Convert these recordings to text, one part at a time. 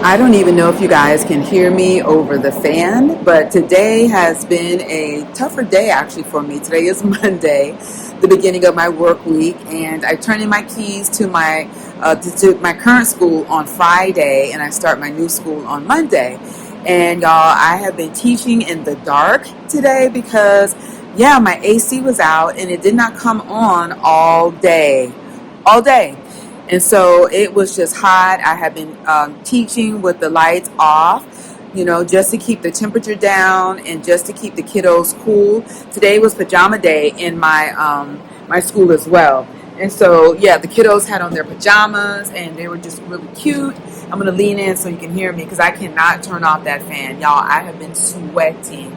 I don't even know if you guys can hear me over the fan, but today has been a tougher day actually for me. Today is Monday, the beginning of my work week, and I turn in my keys to my current school on Friday, and I start my new school on Monday. And y'all, I have been teaching in the dark today because, yeah, my AC was out and it did not come on all day. All day. And so it was just hot. I have been teaching with the lights off, just to keep the temperature down and just to keep the kiddos cool. Today was pajama day in my school as well. And so, yeah, the kiddos had on their pajamas and they were just really cute. I'm going to lean in so you can hear me because I cannot turn off that fan. Y'all, I have been sweating.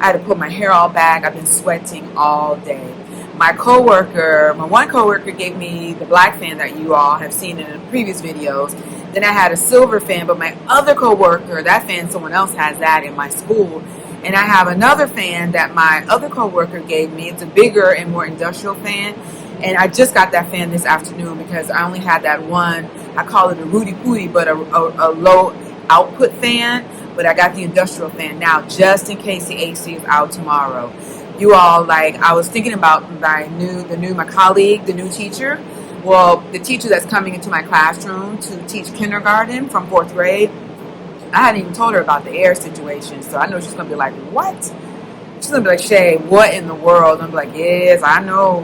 I had to put my hair all back. I've been sweating all day. My one coworker gave me the black fan that you all have seen in the previous videos. Then I had a silver fan, but my other coworker, that fan, someone else has that in my school. And I have another fan that my other coworker gave me. It's a bigger and more industrial fan. And I just got that fan this afternoon because I only had that one. I call it a Rudy Pooty, but a low output fan. But I got the industrial fan now just in case the AC is out tomorrow. You all, I was thinking about my colleague, the new teacher. Well, the teacher that's coming into my classroom to teach kindergarten from 4th grade. I hadn't even told her about the air situation, so I know she's going to be like, what? She's going to be like, Shay, what in the world? I'm like, yes, I know.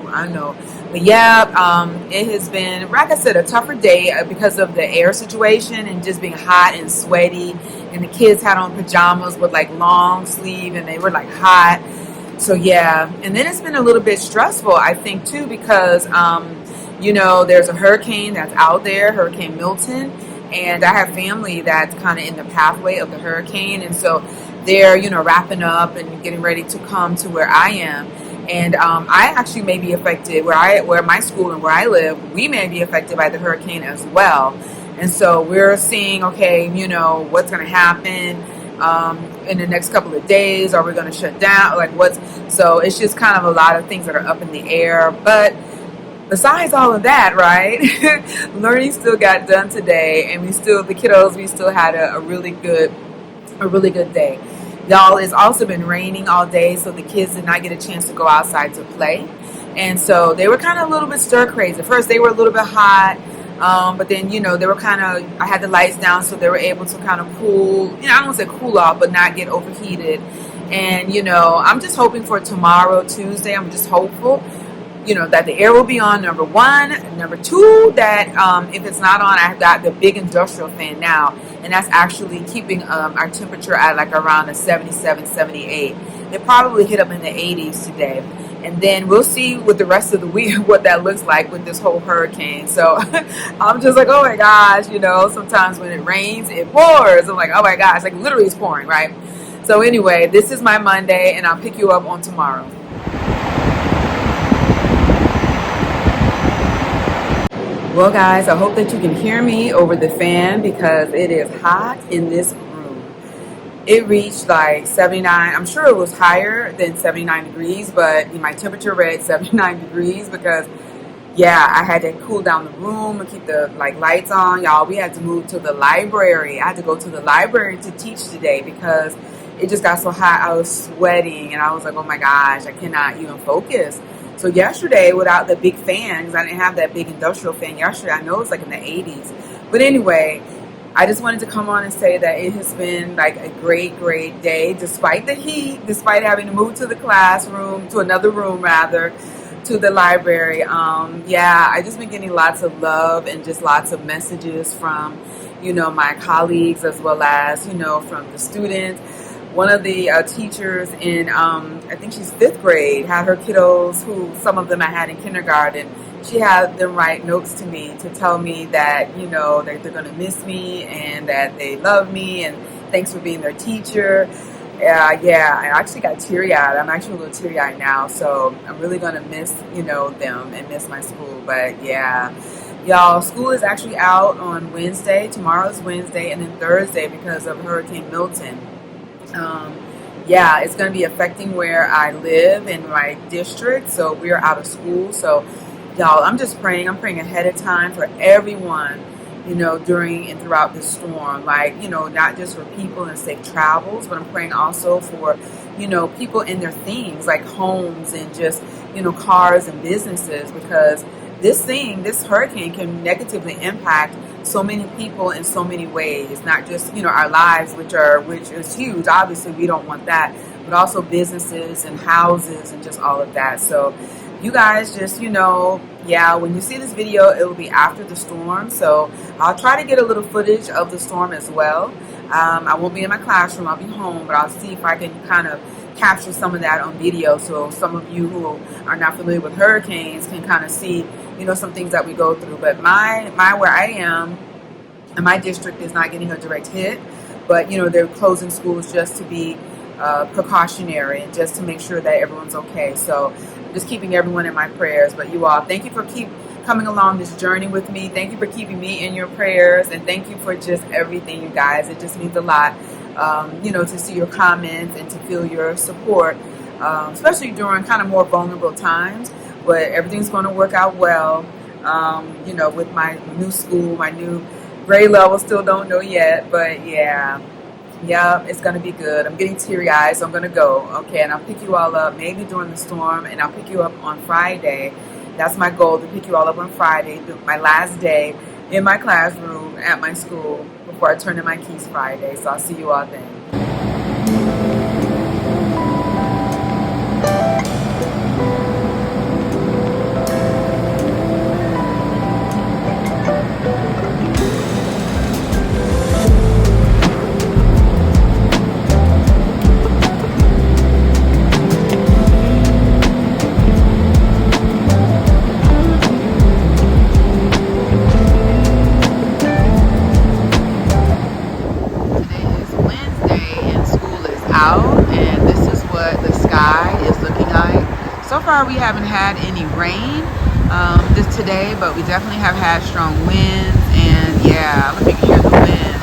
But yeah, it has been, like I said, a tougher day because of the air situation and just being hot and sweaty. And the kids had on pajamas with long sleeve and they were hot. So yeah, and then it's been a little bit stressful, I think, too, because, there's a hurricane that's out there, Hurricane Milton, and I have family that's kind of in the pathway of the hurricane, and so they're, wrapping up and getting ready to come to where I am. And I actually may be affected where my school and where I live, we may be affected by the hurricane as well. And so we're seeing, okay, what's going to happen in the next couple of days. Are we going to shut down? So it's just kind of a lot of things that are up in the air. But besides all of that, right, learning still got done today, and the kiddos, we still had a really good day. Y'all, it's also been raining all day, so the kids did not get a chance to go outside to play. And so they were kind of a little bit stir crazy. At first, they were a little bit hot. But then, they were I had the lights down, so they were able to kind of cool, I don't want to say cool off, but not get overheated. And, I'm just hoping for tomorrow, Tuesday. I'm just hopeful, that the air will be on, number one. Number two, that if it's not on, I've got the big industrial fan now. And that's actually keeping our temperature at around a 77, 78. It probably hit up in the 80s today. And then we'll see with the rest of the week what that looks like with this whole hurricane. So I'm just oh my gosh, sometimes when it rains, it pours. I'm like, oh my gosh, literally it's pouring, right? So anyway, this is my Monday, and I'll pick you up on tomorrow. Well, guys, I hope that you can hear me over the fan because it is hot in this room. It reached 79. I'm sure it was higher than 79 degrees, but my temperature read 79 degrees because, yeah, I had to cool down the room and keep the lights on. Y'all, we had to move to the library. I had to go to the library to teach today because it just got so hot. I was sweating, and I was like, oh my gosh, I cannot even focus. So yesterday, without the big fan, because I didn't have that big industrial fan yesterday, I know it's in the 80s. But anyway, I just wanted to come on and say that it has been a great, great day, despite the heat, despite having to move to the classroom, to another room rather, to the library. Yeah, I just been getting lots of love and just lots of messages from, my colleagues, as well as, from the students. One of the teachers in, I think she's fifth grade, had her kiddos, who some of them I had in kindergarten. She had them write notes to me to tell me that, that they're going to miss me and that they love me, and thanks for being their teacher. Yeah, I actually got teary-eyed. I'm actually a little teary-eyed now, so I'm really going to miss, them and miss my school. But yeah, y'all, school is actually out on Wednesday. Tomorrow's Wednesday, and then Thursday because of Hurricane Milton. Yeah, it's going to be affecting where I live in my district, so we're out of school. So, y'all, I'm just praying. I'm praying ahead of time for everyone, during and throughout the storm. Like, not just for people and safe travels, but I'm praying also for, people in their things, like homes and just, cars and businesses, because this hurricane can negatively impact so many people in so many ways, not just, our lives, which is huge. Obviously, we don't want that, but also businesses and houses and just all of that. So you guys just, yeah, when you see this video, it will be after the storm. So I'll try to get a little footage of the storm as well. I won't be in my classroom. I'll be home, but I'll see if I can kind of capture some of that on video, so some of you who are not familiar with hurricanes can kind of see, some things that we go through. But my where I am, and my district is not getting a direct hit, but they're closing schools just to be precautionary and just to make sure that everyone's okay. So I'm just keeping everyone in my prayers. But you all, thank you for coming along this journey with me. Thank you for keeping me in your prayers, and thank you for just everything, you guys. It just means a lot, to see your comments and to feel your support, especially during kind of more vulnerable times. But everything's going to work out well, with my new school, my new grade level. Still don't know yet, but yeah, it's going to be good. I'm getting teary-eyed, so I'm going to go, okay? And I'll pick you all up maybe during the storm, and I'll pick you up on Friday. That's my goal, to pick you all up on Friday, my last day in my classroom at my school before I turn in my keys Friday. So I'll see you all then. And this is what the sky is looking like. So far we haven't had any rain this today, but we definitely have had strong winds, and yeah, I don't know if you can hear the wind.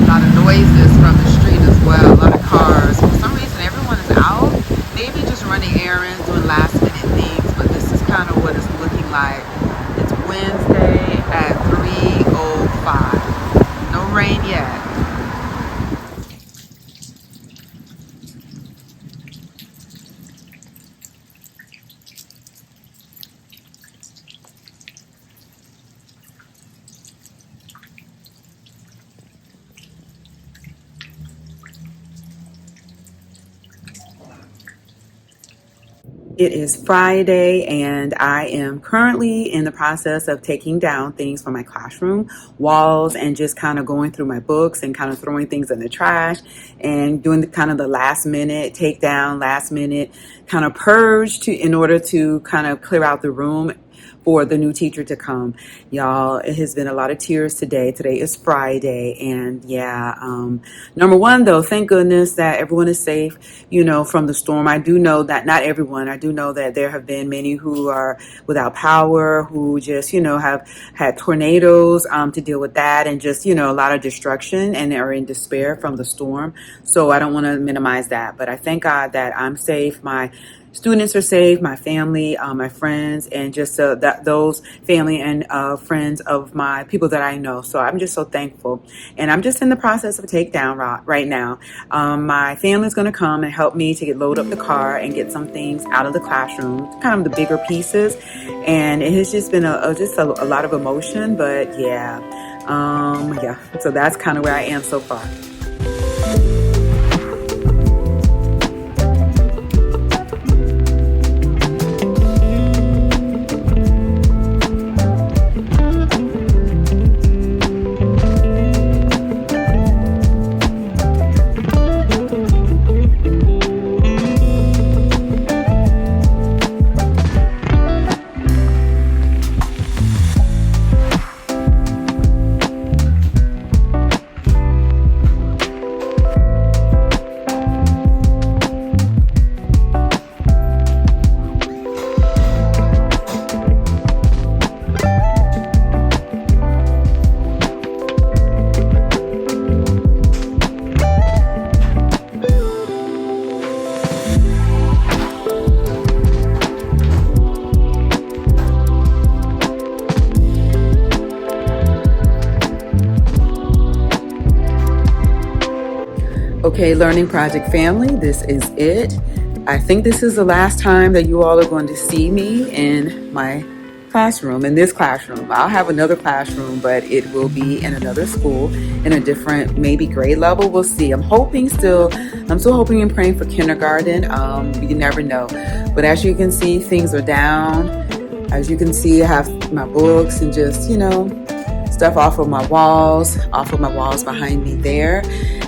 A lot of noises from the street as well, a lot of cars. For some reason everyone is out, maybe just running errands, doing last minute things, but this is kind of what it's looking like. It's Wednesday at 3:05. No rain yet. It is Friday, and I am currently in the process of taking down things from my classroom walls and just kind of going through my books and kind of throwing things in the trash and doing the last minute takedown, last minute kind of purge in order to kind of clear out the room for the new teacher to come. Y'all, it has been a lot of tears today. Today is Friday, and yeah, number one though, thank goodness that everyone is safe, from the storm. I do know that not everyone, I do know that there have been many who are without power, who just, have had tornadoes to deal with that, and just, a lot of destruction, and are in despair from the storm. So I don't want to minimize that, but I thank God that I'm safe. My students are safe, my family, my friends, and just those family and friends of my people that I know. So I'm just so thankful. And I'm just in the process of a takedown right now. My family's going to come and help me to load up the car and get some things out of the classroom, kind of the bigger pieces. And it has just been a lot of emotion, but yeah. So that's kind of where I am so far. Okay, Learning Project family, this is it. I think this is the last time that you all are going to see me in my classroom, in this classroom. I'll have another classroom, but it will be in another school, in a different, maybe grade level. We'll see. I'm still hoping and praying for kindergarten. You never know. But as you can see, things are down. As you can see, I have my books and just, stuff off of my walls behind me there.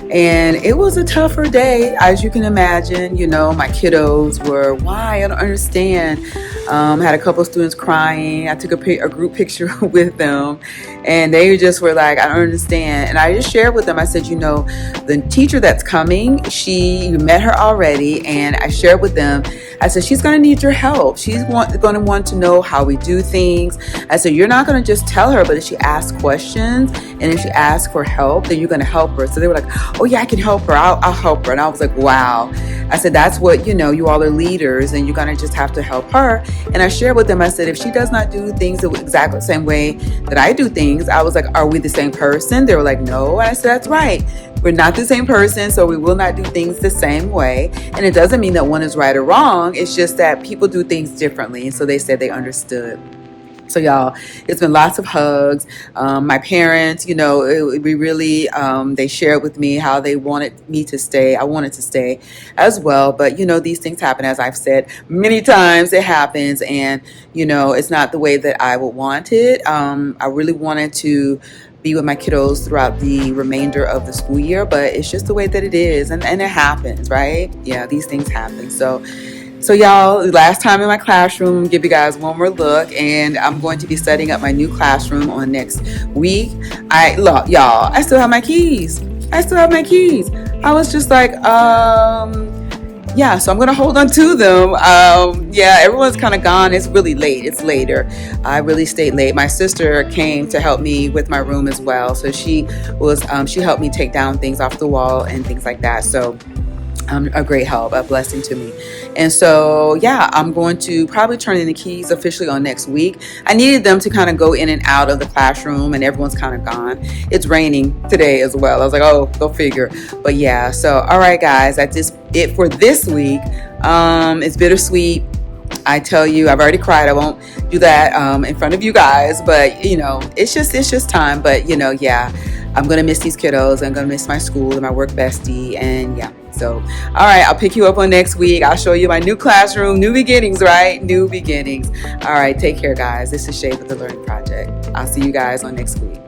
And it was a tougher day, as you can imagine. My kiddos were, why? I don't understand. Had a couple of students crying. I took a group picture with them, and they just were like, I don't understand. And I just shared with them, I said, the teacher that's coming, you met her already, and I shared with them, I said, she's going to need your help. She's going to want to know how we do things. I said, you're not going to just tell her, but if she asks questions and if she asks for help, then you're going to help her. So they were like, oh yeah, I can help her. I'll help her. And I was like, wow. I said, that's what, you all are leaders, and you're going to just have to help her. And I shared with them, I said, if she does not do things the exactly the same way that I do things, I was like, are we the same person? They were like, no. And I said, that's right. We're not the same person, so we will not do things the same way. And it doesn't mean that one is right or wrong. It's just that people do things differently. And so they said they understood. So y'all, it's been lots of hugs. My parents, we really, they shared with me how they wanted me to stay. I wanted to stay as well. But, these things happen, as I've said many times, it happens. And, it's not the way that I would want it. I really wanted to be with my kiddos throughout the remainder of the school year, but it's just the way that it is. And it happens, right? Yeah, these things happen. So y'all, last time in my classroom, give you guys one more look, and I'm going to be setting up my new classroom on next week. Y'all, I still have my keys. I was just like, yeah, so I'm going to hold on to them. Everyone's kind of gone. It's really late. It's later. I really stayed late. My sister came to help me with my room as well. So she helped me take down things off the wall and things like that. So a great help, a blessing to me. And so, yeah, I'm going to probably turn in the keys officially on next week. I needed them to kind of go in and out of the classroom, and everyone's kind of gone. It's raining today as well. I was like, oh, go figure. But yeah, so, all right, guys, that's just it for this week. It's bittersweet. I tell you, I've already cried. I won't do that in front of you guys, but it's just time. But yeah, I'm gonna miss these kiddos. I'm gonna miss my school and my work bestie, and yeah. So, all right, I'll pick you up on next week. I'll show you my new classroom, new beginnings, right? New beginnings. All right, take care, guys. This is Sha with the Learning Project. I'll see you guys on next week.